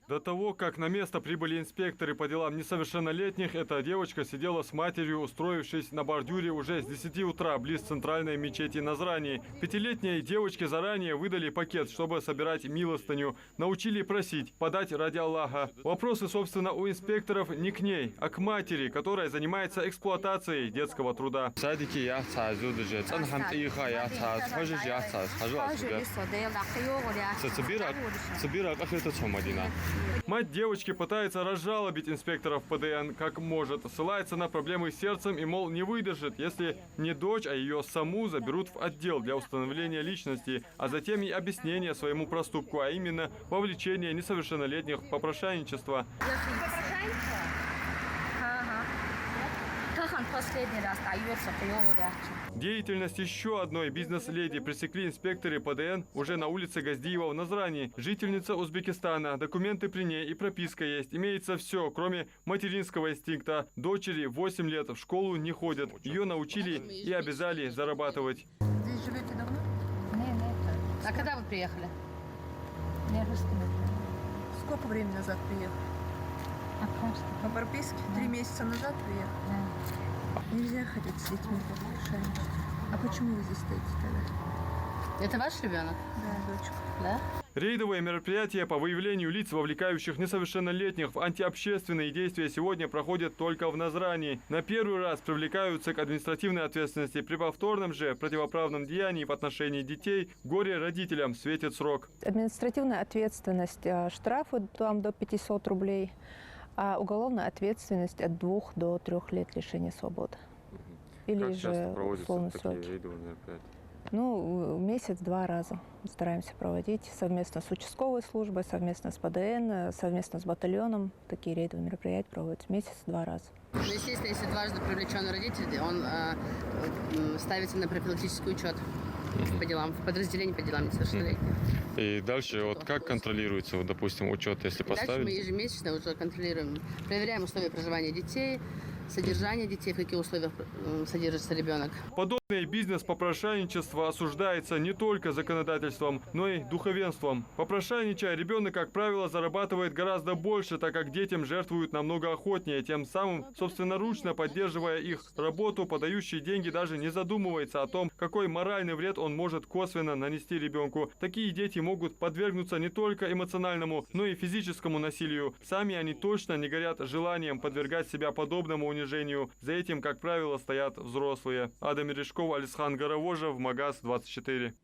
До того, как на место прибыли инспекторы по делам несовершеннолетних, эта девочка сидела с матерью, устроившись на бордюре уже с 10 утра близ центральной мечети Назрани. Пятилетней девочке заранее выдали пакет, чтобы собирать милостыню. Научили просить, подать ради Аллаха. Вопросы, собственно, у инспекторов не к ней, а к матери, которая занимается эксплуатацией детского труда. В садике я Мать девочки пытается разжалобить инспекторов ПДН как может, ссылается на проблемы с сердцем и, мол, не выдержит, если не дочь, а ее саму заберут в отдел для установления личности, а затем и объяснение своему проступку, а именно вовлечение несовершеннолетних в попрошайничество. Последний раз дается прием. Деятельность еще одной бизнес-леди пресекли инспекторы ПДН уже на улице Газдиева в Назрани. Жительница Узбекистана, документы при ней и прописка есть. Имеется все, кроме материнского инстинкта. Дочери 8 лет, в школу не ходят. Ее научили и обязали зарабатывать. Здесь живете давно? Нет. А когда вы приехали? Сколько времени назад приехали? По прописке? 3 месяца назад приехали? Нельзя ходить с детьми по попрошайничеству. А почему вы здесь стоите тогда? Это ваш ребенок? Да, дочка. Да? Рейдовые мероприятия по выявлению лиц, вовлекающих несовершеннолетних в антиобщественные действия, сегодня проходят только в Назрани. На первый раз привлекаются к административной ответственности. При повторном же противоправном деянии в отношении детей горе родителям светит срок. Административная ответственность, штрафы там до 500 рублей, а уголовная ответственность от 2 до 3 лет лишения свободы. Или как же часто проводятся условный такие срок. рейдовые мероприятия? Ну, месяц-два раза стараемся проводить совместно с участковой службой, совместно с ПДН, совместно с батальоном. Такие рейдовые мероприятия проводятся месяц-два раза. Ну, естественно, если дважды привлечен родитель, он ставится на профилактический учет по делам, в подразделении по делам несовершеннолетних. И дальше вот как контролируется, вот, допустим, учет, если поставили? Дальше мы ежемесячно уже контролируем, проверяем условия проживания детей, содержание детей, в каких условиях содержится ребенок. Подобный бизнес-попрошайничество осуждается не только законодательством, но и духовенством. Попрошайничая, ребенок, как правило, зарабатывает гораздо больше, так как детям жертвуют намного охотнее, тем самым собственноручно поддерживая их работу, подающий деньги даже не задумывается о том, какой моральный вред он может косвенно нанести ребенку. Такие дети могут подвергнуться не только эмоциональному, но и физическому насилию. Сами они точно не горят желанием подвергать себя подобному унижению. За этим, как правило, стоят взрослые. Адам Мережков, Алисхан Горовожев, Магаз 24.